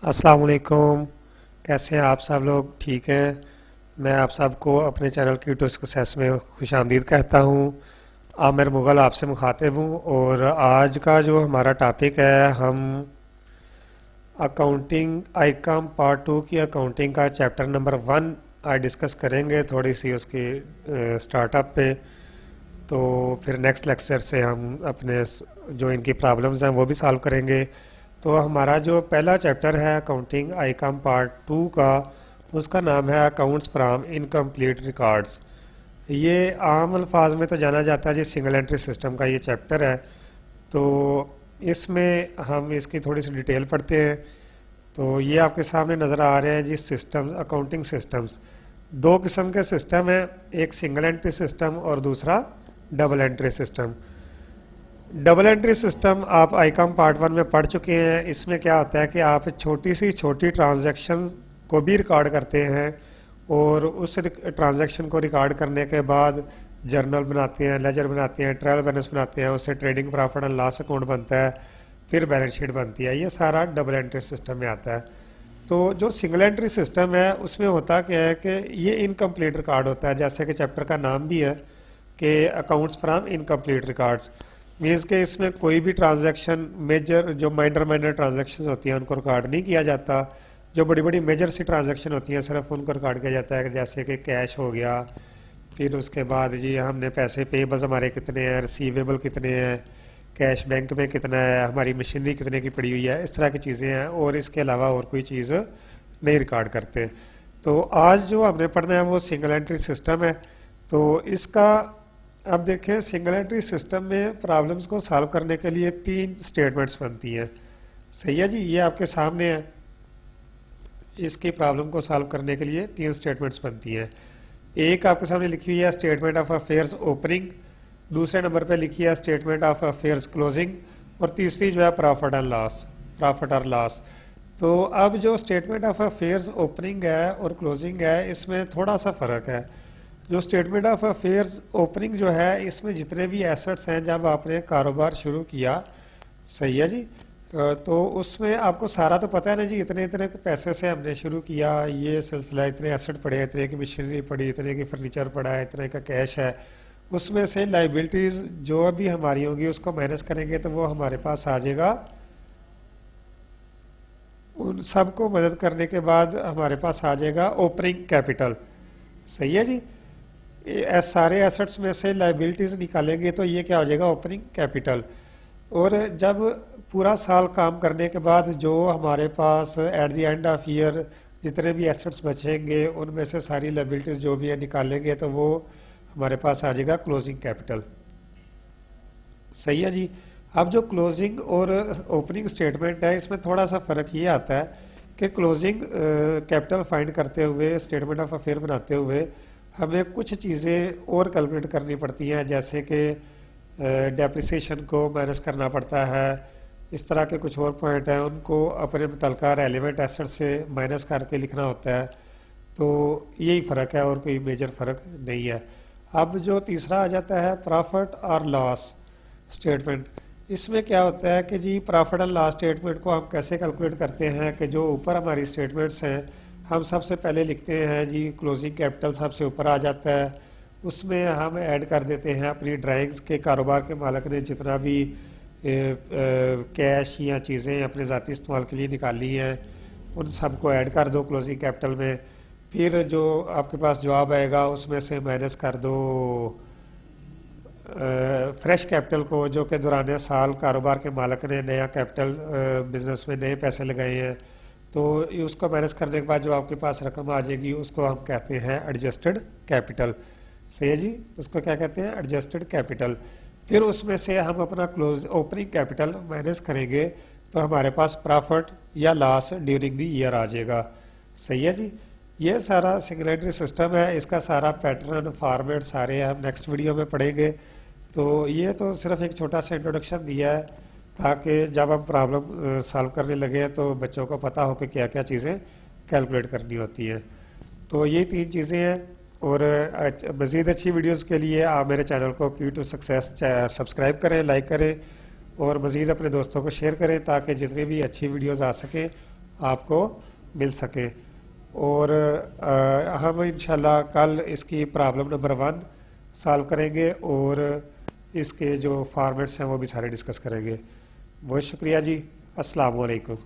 अस्सलाम वालेकुम। कैसे हैं आप सब लोग? ठीक हैं। मैं आप सबको अपने चैनल की टू सक्सेस में खुश आमदीद कहता हूँ। आमिर मुग़ल आपसे मुखातिब हूँ और आज का जो हमारा टॉपिक है, हम अकाउंटिंग आईकॉम पार्ट 2 की अकाउंटिंग का चैप्टर नंबर 1 आज डिस्कस करेंगे, थोड़ी सी उसकी स्टार्टअप पे। तो फिर नेक्स्ट लेक्चर से हम अपने जो इनकी प्रॉब्लम्स हैं वो भी सॉल्व करेंगे। तो हमारा जो पहला चैप्टर है अकाउंटिंग आईकॉम पार्ट 2 का, उसका नाम है अकाउंट्स फ्रॉम इनकम्प्लीट रिकॉर्ड्स। ये आम अल्फाज में तो जाना जाता है जी सिंगल एंट्री सिस्टम का ये चैप्टर है। तो इसमें हम इसकी थोड़ी सी डिटेल पढ़ते हैं। तो ये आपके सामने नज़र आ रहे हैं जी सिस्टम, अकाउंटिंग सिस्टम्स। दो किस्म के सिस्टम हैं, एक सिंगल एंट्री सिस्टम और दूसरा double entry system. Double entry system आप आईकॉम पार्ट 1 में पढ़ चुके हैं। इसमें क्या होता है कि आप छोटी सी छोटी ट्रांजैक्शन को भी रिकॉर्ड करते हैं और उस ट्रांजैक्शन को रिकॉर्ड करने के बाद जर्नल बनाते हैं, लेजर बनाते हैं, ट्रायल बैलेंस बनाते हैं, उससे trading profit and loss account बनता है, फिर बैलेंस शीट बनती है। ये सारा डबल एंट्री सिस्टम में आता है। तो जो सिंगल एंट्री सिस्टम है उसमें होता क्या है कि ये इनकम्प्लीट रिकॉर्ड होता है, जैसे कि चैप्टर का नाम भी है कि accounts from incomplete records. Means के इसमें कोई भी ट्रांजैक्शन मेजर, जो माइनर माइनर ट्रांजैक्शन होती हैं उनको रिकॉर्ड नहीं किया जाता। जो बड़ी बड़ी मेजर सी ट्रांजैक्शन होती हैं सिर्फ उनको रिकॉर्ड किया जाता है, जैसे कि कैश हो गया, फिर उसके बाद जी हमने पैसे पेबल्स हमारे कितने हैं, रिसीवेबल कितने हैं, कैश बैंक में कितना है, हमारी मशीनरी कितने की पड़ी हुई है, इस तरह की चीज़ें हैं। और इसके अलावा और कोई चीज़ नहीं रिकॉर्ड करते। तो आज जो हमने पढ़ना है वो सिंगल एंट्री सिस्टम है। तो इसका अब देखें, सिंगल एंट्री सिस्टम में प्रॉब्लम्स को सॉल्व करने के लिए 3 स्टेटमेंट्स बनती हैं। सही है जी, ये आपके सामने है। इसकी प्रॉब्लम को सॉल्व करने के लिए 3 स्टेटमेंट्स बनती हैं। एक आपके सामने लिखी हुई है स्टेटमेंट ऑफ अफेयर्स ओपनिंग, दूसरे नंबर पे लिखी है स्टेटमेंट ऑफ अफेयर्स क्लोजिंग, और तीसरी जो है प्रॉफिट एंड लॉस, प्रॉफिट और लॉस। तो अब जो स्टेटमेंट ऑफ अफेयर्स ओपनिंग है और क्लोजिंग है, इसमें थोड़ा सा फ़र्क है। जो स्टेटमेंट ऑफ अफेयर्स ओपनिंग जो है, इसमें जितने भी एसेट्स हैं जब आपने कारोबार शुरू किया, सही है जी, तो उसमें आपको सारा तो पता है ना जी, इतने इतने पैसे से हमने शुरू किया, ये सिलसिला, इतने एसेट पड़े, इतने की मशीनरी पड़ी, इतने की फर्नीचर पड़ा है, इतने का कैश है। उसमें से लाइबिलिटीज़ जो भी हमारी होंगी उसको माइनस करेंगे तो वो हमारे पास आ जाएगा। उन सबको मदद करने के बाद हमारे पास आ जाएगा ओपनिंग कैपिटल। सही है जी, सारे एसेट्स में से लाइबिलिटीज़ निकालेंगे तो ये क्या हो जाएगा, ओपनिंग कैपिटल। और जब पूरा साल काम करने के बाद जो हमारे पास at the end of year जितने भी एसेट्स बचेंगे उनमें से सारी लाइबिलिटीज़ जो भी है निकालेंगे तो वो हमारे पास आ जाएगा क्लोजिंग कैपिटल। सही है जी। अब जो क्लोजिंग और ओपनिंग स्टेटमेंट है, इसमें थोड़ा सा फ़र्क ये आता है कि क्लोजिंग कैपिटल फाइंड करते हुए, स्टेटमेंट ऑफ अफेयर बनाते हुए हमें कुछ चीज़ें और कैलकुलेट करनी पड़ती हैं, जैसे कि डेप्रिसिएशन को माइनस करना पड़ता है। इस तरह के कुछ और पॉइंट हैं, उनको अपने मुतलका रेलिवेंट एसेट से माइनस करके लिखना होता है। तो यही फ़र्क है और कोई मेजर फ़र्क नहीं है। अब जो तीसरा आ जाता है प्रॉफिट और लॉस स्टेटमेंट। इसमें क्या होता है कि जी प्रॉफिट एंड लॉस स्टेटमेंट को हम कैसे कैलकुलेट करते हैं कि जो ऊपर हमारी स्टेटमेंट्स हैं, हम सबसे पहले लिखते हैं जी क्लोजिंग कैपिटल सबसे ऊपर आ जाता है, उसमें हम ऐड कर देते हैं अपनी ड्राइंग्स के कारोबार के मालिक ने जितना भी कैश या चीज़ें अपने ज़ाती इस्तेमाल के लिए निकाली हैं उन सबको ऐड कर दो क्लोजिंग कैपिटल में। फिर जो आपके पास जवाब आएगा उसमें से माइनस कर दो फ्रेश कैपिटल को, जो कि दौरान साल कारोबार के मालिक ने नया कैपिटल बिजनेस में नए पैसे लगाए हैं। तो उसको माइनस करने के बाद जो आपके पास रकम आ जाएगी उसको हम कहते हैं एडजस्टेड कैपिटल। सही है जी, उसको क्या कहते हैं, एडजस्टेड कैपिटल। फिर उसमें से हम अपना क्लोज ओपनिंग कैपिटल माइनस करेंगे तो हमारे पास प्रॉफिट या लॉस ड्यूरिंग द ईयर आ जाएगा। सही है जी, ये सारा सिंगल एंट्री सिस्टम है। इसका सारा पैटर्न फॉर्मेट सारे हम नेक्स्ट वीडियो में पढ़ेंगे। तो ये तो सिर्फ एक छोटा सा इंट्रोडक्शन दिया है ताकि जब हम प्रॉब्लम सॉल्व करने लगे तो बच्चों को पता हो कि क्या क्या चीज़ें कैलकुलेट करनी होती हैं। तो ये 3 चीज़ें हैं। और मज़ीद अच्छी वीडियोस के लिए आप मेरे चैनल को की टू सक्सेस सब्सक्राइब करें, लाइक करें और मज़ीद अपने दोस्तों को शेयर करें ताकि जितनी भी अच्छी वीडियोस आ सकें आपको मिल सके। और हम इंशाल्लाह कल इसकी प्रॉब्लम नंबर 1 सॉल्व करेंगे और इसके जो फॉर्मेट्स हैं वो भी सारे डिस्कस करेंगे। बहुत शुक्रिया जी। अस्सलाम वालेकुम।